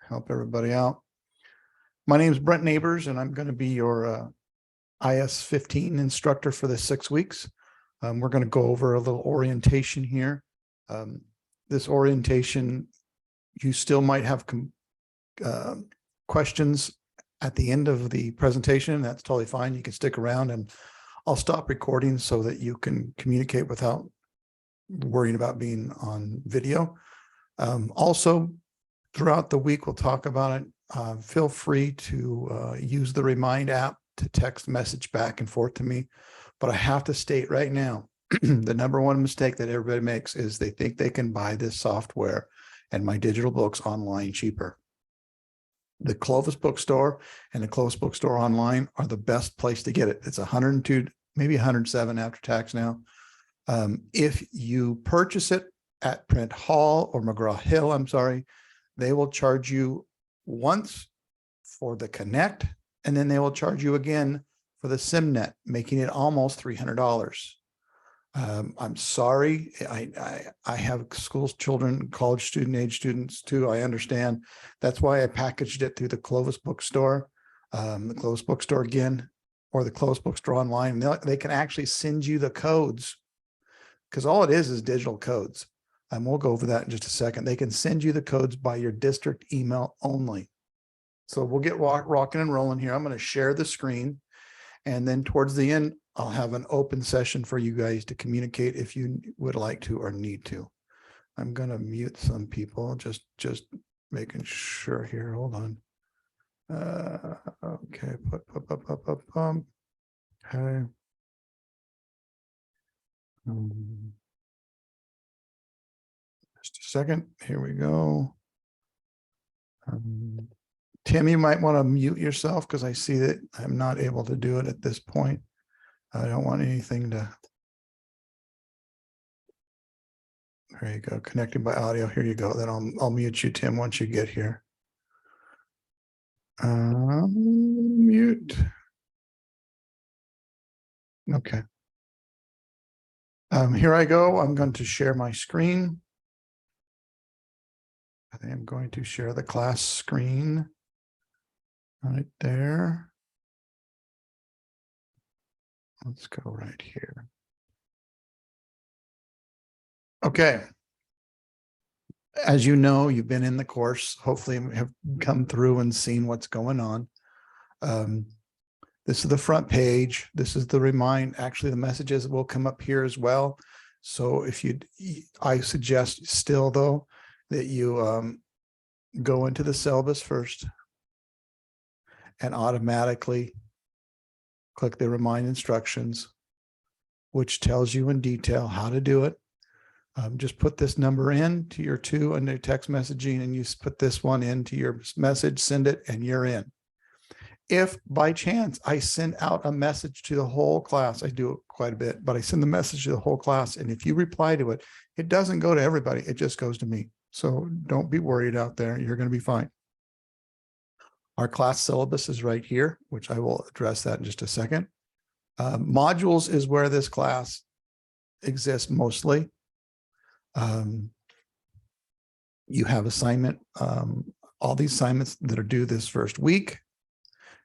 help everybody out. My name is Brent Neighbors, and I'm going to be your IS-15 instructor for the 6 weeks. We're going to go over a little orientation here. This orientation, you still might have questions at the end of the presentation. That's totally fine. You can stick around and I'll stop recording so that you can communicate without worrying about being on video. Also, throughout the week, we'll talk about it. Feel free to use the Remind app to text message back and forth to me. But I have to state right now, the number one mistake that everybody makes is they think they can buy this software and my digital books online cheaper. The Clovis Bookstore and the Clovis Bookstore online are the best place to get it. It's 102, maybe 107 after tax now. If you purchase it at Print Hall or McGraw-Hill, I'm sorry, they will charge you once for the Connect, and then they will charge you again for the SimNet, making it almost $300. I'm sorry. I have school children, college student age students too. I understand. That's why I packaged it through the Clovis Bookstore, the Clovis Bookstore again, or the Clovis Bookstore online. They can actually send you the codes, because all it is digital codes. And we'll go over that in just a second. They can send you the codes by your district email only. So we'll get rocking and rolling here. I'm going to share the screen. And then towards the end, I'll have an open session for you guys to communicate if you would like to or need to. I'm going to mute some people, just making sure here. Hold on. Okay. Okay. Just a second. Here we go. Tim, you might want to mute yourself because I see that I'm not able to do it at this point. I don't want anything to. There you go. Connecting by audio. Here you go. Then I'll mute you, Tim, once you get here. Mute. Okay. Here I go. I'm going to share my screen. I am going to share the class screen right there. Let's go right here. Okay. As you know, you've been in the course, hopefully have come through and seen what's going on. This is the front page. This is the Remind. Actually, the messages will come up here as well. So I suggest still though, that you go into the syllabus first and automatically click the Remind instructions, which tells you in detail how to do it. Just put this number in to your 2 under text messaging, and you put this one into your message, send it, and you're in. If by chance I send out a message to the whole class, I do it quite a bit, but I send the message to the whole class, and if you reply to it, it doesn't go to everybody. It just goes to me. So don't be worried out there. You're going to be fine. Our class syllabus is right here, which I will address that in just a second. Modules is where this class exists mostly. You have assignment, all these assignments that are due this first week,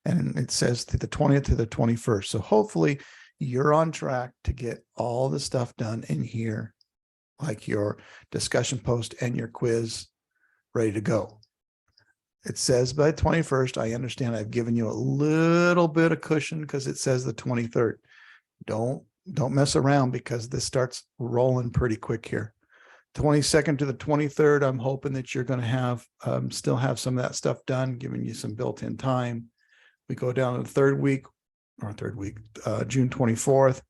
and it says to the 20th to the 21st. So hopefully you're on track to get all the stuff done in here, like your discussion post and your quiz ready to go. It says by the 21st, I understand I've given you a little bit of cushion because it says the 23rd. Don't mess around because this starts rolling pretty quick here. 22nd to the 23rd, I'm hoping that you're going to have still have some of that stuff done, giving you some built-in time. We go down to the third week, June 24th.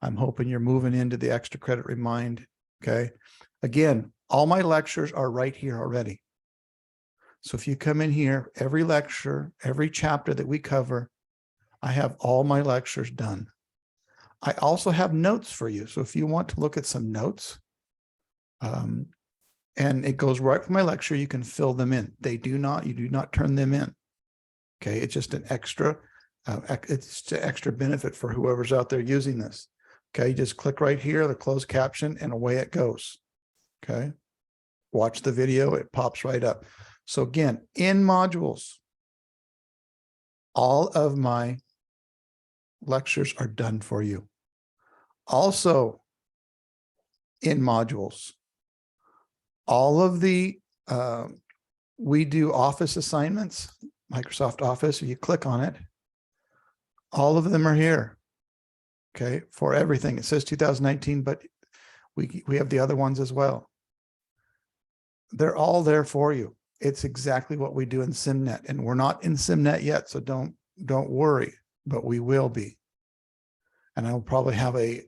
I'm hoping you're moving into the extra credit Remind. Okay. Again, all my lectures are right here already. So if you come in here, every lecture, every chapter that we cover, I have all my lectures done. I also have notes for you. So if you want to look at some notes, and it goes right from my lecture, you can fill them in. You do not turn them in. Okay. It's just an extra, it's an extra benefit for whoever's out there using this. Okay. You just click right here, the closed caption, and away it goes. Okay. Watch the video. It pops right up. So again, in modules, all of my lectures are done for you. Also in modules, all of the, we do Office assignments, Microsoft Office. If you click on it, all of them are here. Okay, for everything. It says 2019, but we have the other ones as well. They're all there for you. It's exactly what we do in SimNet, and we're not in SimNet yet, so don't worry, but we will be. And I'll probably have a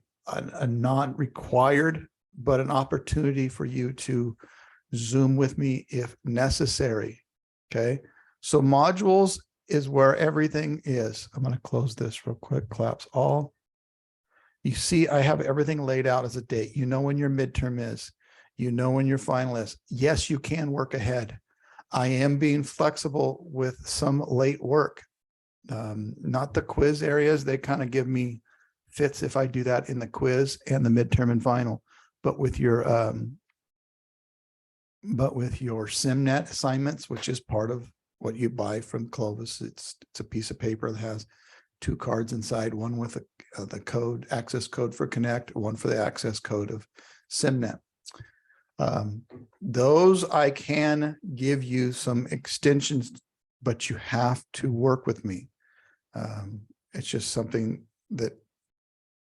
non-required, but an opportunity for you to Zoom with me if necessary. Okay, so modules is where everything is. I'm going to close this real quick. Collapse all. You see, I have everything laid out as a date. You know when your midterm is. You know when your final is. Yes, you can work ahead. I am being flexible with some late work. Not the quiz areas. They kind of give me fits if I do that in the quiz and the midterm and final. But with your SimNet assignments, which is part of what you buy from Clovis, it's a piece of paper that has 2 cards inside, one with the code, access code for Connect, one for the access code of SimNet. Those I can give you some extensions, but you have to work with me. It's just something that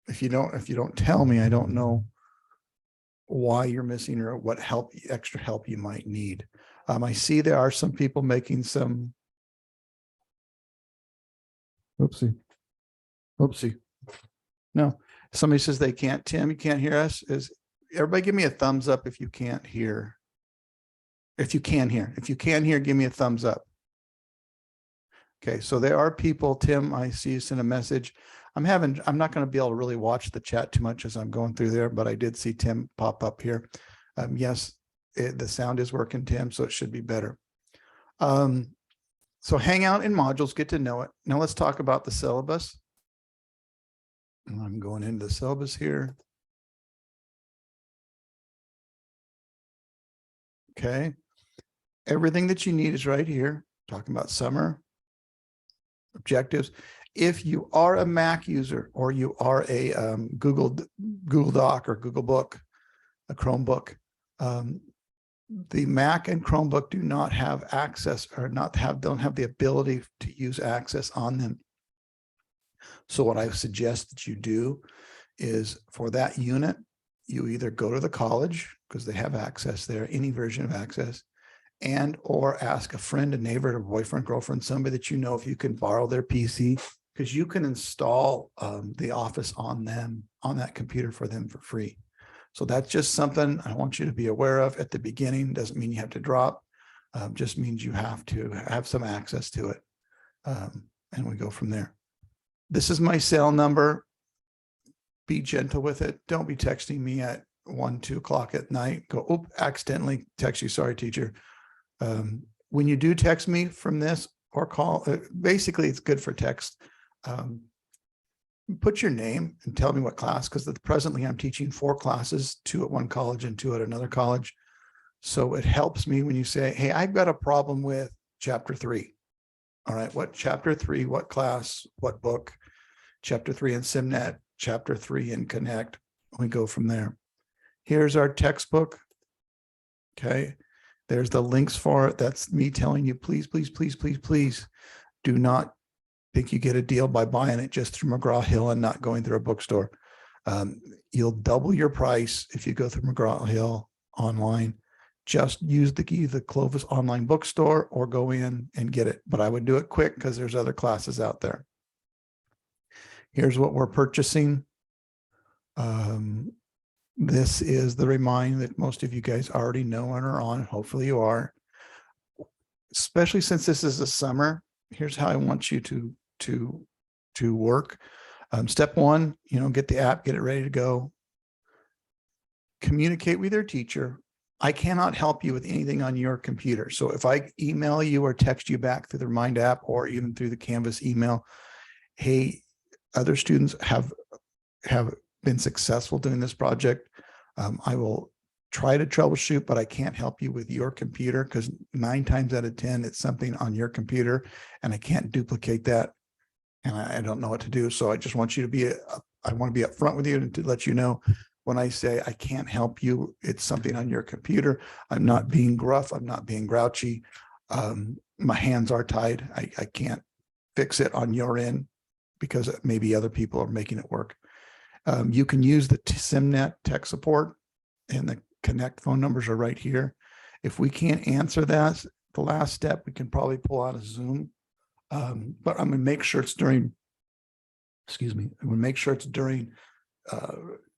if you don't tell me, I don't know why you're missing or what extra help you might need. I see there are some people making some. Oopsie. No, somebody says they can't. Tim, you can't hear us. Everybody give me a thumbs up if you can't hear. If you can hear. If you can hear, give me a thumbs up. Okay, so there are people. Tim, I see you sent a message. I'm not going to be able to really watch the chat too much as I'm going through there, but I did see Tim pop up here. Yes, the sound is working, Tim, so it should be better. So hang out in modules, get to know it. Now let's talk about the syllabus. I'm going into the syllabus here. Okay. Everything that you need is right here. Talking about summer objectives. If you are a Mac user or you are a Google Doc or Google Book, a Chromebook, the Mac and Chromebook do not have access or don't have the ability to use Access on them. So what I suggest that you do is for that unit, you either go to the college because they have Access there, any version of Access, and or ask a friend, a neighbor, a boyfriend, girlfriend, somebody that you know if you can borrow their PC, because you can install the Office on that computer for them for free. So that's just something I want you to be aware of at the beginning. Doesn't mean you have to drop, just means you have to have some access to it. And we go from there. This is my cell number. Be gentle with it. Don't be texting me at 1, 2 o'clock at night. Go, oh, accidentally text you. Sorry, teacher. When you do text me from this or call, basically it's good for text. Put your name and tell me what class, because presently I'm teaching 4 classes, 2 at one college and 2 at another college. So it helps me when you say, hey, I've got a problem with chapter 3. All right, what chapter 3, what class, what book, chapter 3 in SimNet, chapter 3 in Connect. We go from there. Here's our textbook. Okay, there's the links for it. That's me telling you, please, please, please, please, please do not think you get a deal by buying it just through McGraw-Hill and not going through a bookstore. You'll double your price if you go through McGraw-Hill online. Just use the Clovis online bookstore or go in and get it. But I would do it quick because there's other classes out there. Here's what we're purchasing. This is the remind that most of you guys already know and are on. Hopefully you are. Especially since this is the summer, here's how I want you to work. Step 1, get the app, get it ready to go. Communicate with your teacher. I cannot help you with anything on your computer. So if I email you or text you back through the Remind app or even through the Canvas email, hey, other students have been successful doing this project. I will try to troubleshoot, but I can't help you with your computer because 9 times out of 10, it's something on your computer and I can't duplicate that. And I don't know what to do. So I just want you to be, I want to be upfront with you and to let you know when I say I can't help you, it's something on your computer. I'm not being gruff. I'm not being grouchy. My hands are tied. I can't fix it on your end because maybe other people are making it work. You can use the SimNet tech support, and the Connect phone numbers are right here. If we can't answer that, the last step, we can probably pull out a Zoom. But I'm going to make sure it's during, excuse me, I'm going to make sure it's during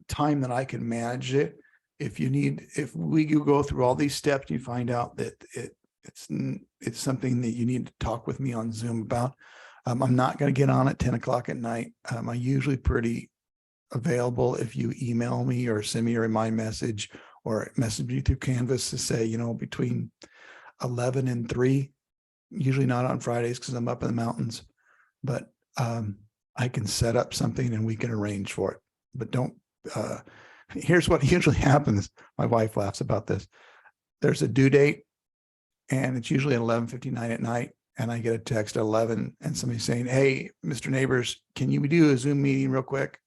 time that I can manage it. If you need, if we go through all these steps, you find out that it's something that you need to talk with me on Zoom about. I'm not going to get on at 10 o'clock at night. I'm usually pretty available if you email me or send me a remind message or message me through Canvas to say, you know, between 11 and 3, usually not on Fridays because I'm up in the mountains, but I can set up something and we can arrange for it. But don't, here's what usually happens. My wife laughs about this. There's a due date and it's usually at 11:59 at night. And I get a text at 11 and somebody saying, hey, Mr. Neighbors, can you do a Zoom meeting real quick?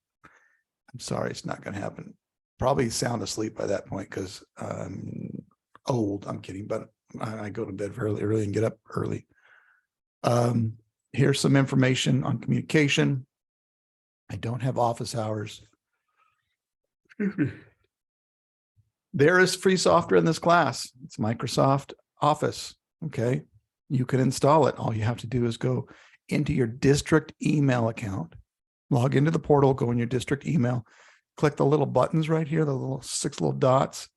I'm sorry, it's not going to happen. Probably sound asleep by that point because I'm old. I'm kidding, but I go to bed fairly early and get up early. Here's some information on communication. I don't have office hours. There is free software in this class. It's Microsoft Office. Okay. You can install it. All you have to do is go into your district email account, log into the portal, go in your district email, click the little buttons right here, the little 6 little dots,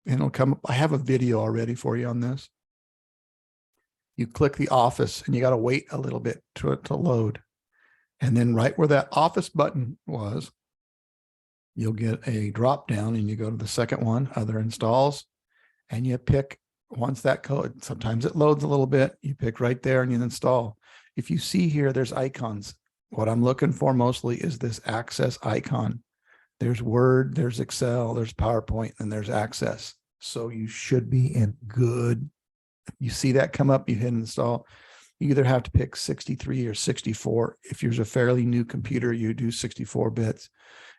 and it'll come up. I have a video already for you on this. You click the Office and you got to wait a little bit to load. And then right where that Office button was, you'll get a drop down and you go to the second one, Other Installs, and you pick once that code, sometimes it loads a little bit, you pick right there and you install. If you see here, there's icons. What I'm looking for mostly is this Access icon. There's Word, there's Excel, there's PowerPoint, and there's Access. So you should be in good. You see that come up, you hit install. You either have to pick 63 or 64. If yours a fairly new computer, you do 64 bits.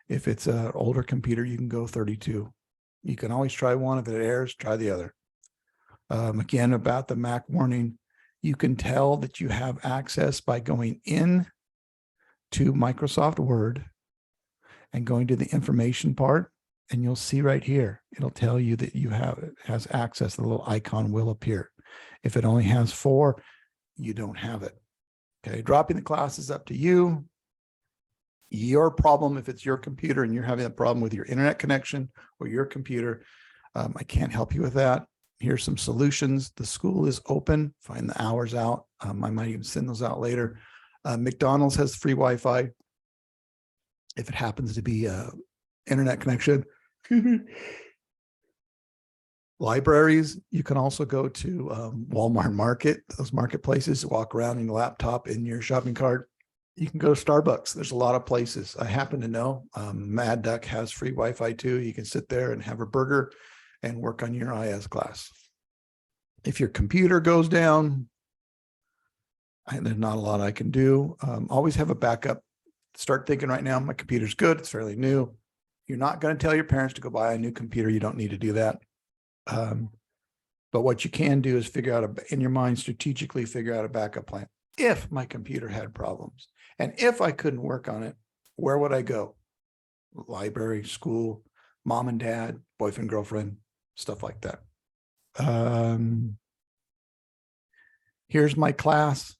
If it's an older computer, you can go 32. You can always try one. If it errors, try the other. Again, about the Mac warning, you can tell that you have access by going in to Microsoft Word and going to the information part, and you'll see right here, it'll tell you that you have, it has access. The little icon will appear. If it only has 4, you don't have it. Okay, dropping the class is up to you. Your problem, if it's your computer and you're having a problem with your internet connection or your computer, I can't help you with that. Here's some solutions. The school is open. Find the hours out. I might even send those out later. McDonald's has free Wi-Fi. If it happens to be internet connection. Libraries, you can also go to Walmart Market, those marketplaces, walk around in your laptop in your shopping cart. You can go to Starbucks. There's a lot of places. I happen to know Mad Duck has free Wi-Fi too. You can sit there and have a burger and work on your IS class. If your computer goes down, there's not a lot I can do. Always have a backup. Start thinking right now, my computer's good. It's fairly new. You're not going to tell your parents to go buy a new computer. You don't need to do that. But what you can do is figure out in your mind, strategically figure out a backup plan. If my computer had problems and if I couldn't work on it, where would I go? Library, school, mom and dad, boyfriend, girlfriend, stuff like that. Here's my class.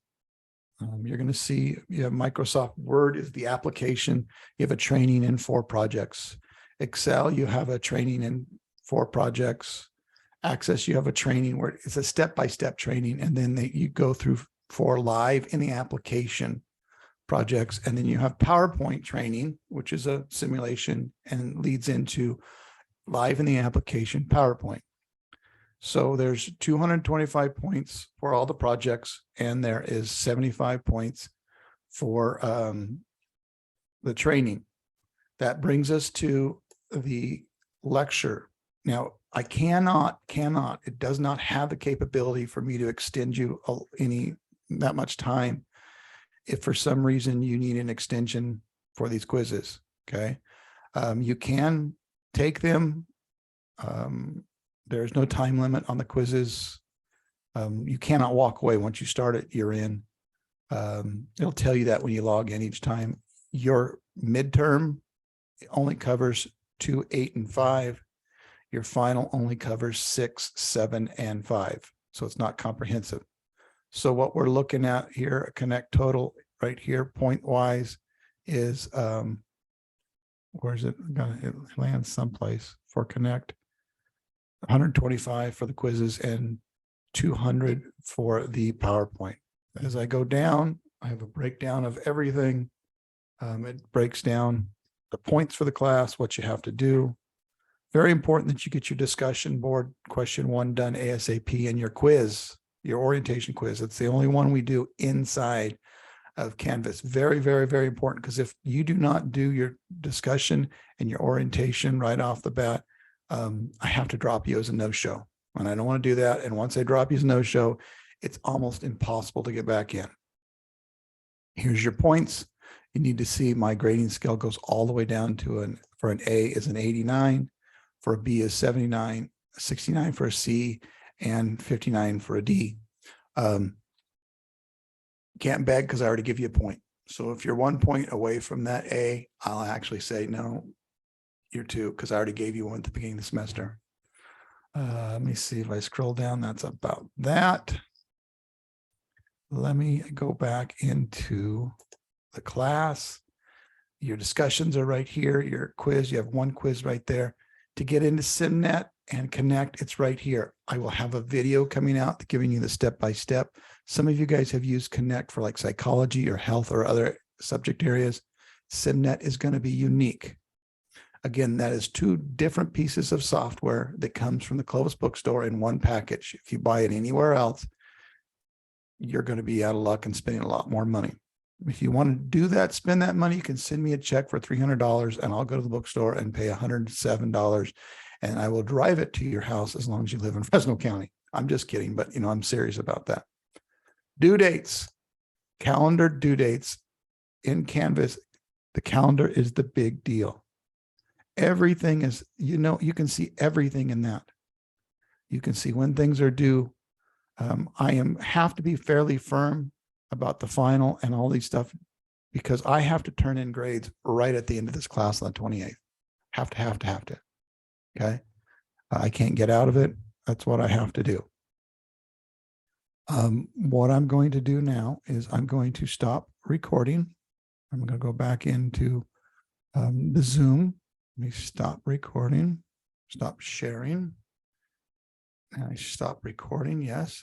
You're going to see you have Microsoft Word is the application. You have a training in 4 projects. Excel, you have a training in 4 projects. Access, you have a training where it's a step-by-step training, and then you go through 4 live in the application projects. And then you have PowerPoint training, which is a simulation and leads into live in the application PowerPoint. So there's 225 points for all the projects, and there is 75 points for the training. That brings us to the lecture. Now, I cannot, it does not have the capability for me to extend you that much time if for some reason you need an extension for these quizzes. Okay. You can take them. There's no time limit on the quizzes. You cannot walk away once you start it, you're in. It'll tell you that when you log in each time. Your midterm only covers 2, 8, and 5. Your final only covers 6, 7, and 5. So it's not comprehensive. So what we're looking at here, a Connect total right here, point wise, is where is it? It lands someplace for Connect. 125 for the quizzes and 200 for the PowerPoint. As I go down, I have a breakdown of everything. It breaks down the points for the class, what you have to do. Very important that you get your discussion board question 1 done ASAP, and your quiz, your orientation quiz. It's the only one we do inside of Canvas. Very, very, very important, because if you do not do your discussion and your orientation right off the bat, I have to drop you as a no-show. And I don't want to do that. And once I drop you as a no-show, it's almost impossible to get back in. Here's your points. You need to see my grading scale goes all the way down to for an A is an 89, for a B is 79, 69 for a C, and 59 for a D. Can't beg because I already give you a point. So if you're 1 point away from that A, I'll actually say, no, you're 2, because I already gave you one at the beginning of the semester. Let me see if I scroll down. That's about that. Let me go back into the class. Your discussions are right here. Your quiz, you have 1 quiz right there. To get into SimNet and Connect, it's right here. I will have a video coming out giving you the step-by-step. Some of you guys have used Connect for like psychology or health or other subject areas. SimNet is going to be unique. Again, that is 2 different pieces of software that comes from the Clovis Bookstore in 1 package. If you buy it anywhere else, you're going to be out of luck and spending a lot more money. If you want to do that, spend that money, you can send me a check for $300 and I'll go to the bookstore and pay $107 and I will drive it to your house as long as you live in Fresno County. I'm just kidding, but I'm serious about that. Due dates, calendar due dates in Canvas. The calendar is the big deal. Everything is, you can see everything in that. You can see when things are due. I have to be fairly firm about the final and all these stuff because I have to turn in grades right at the end of this class on the 28th. Have to. Okay. I can't get out of it. That's what I have to do. What I'm going to do now is I'm going to stop recording. I'm going to go back into the Zoom. Let me stop recording, stop sharing. And I stop recording. Yes.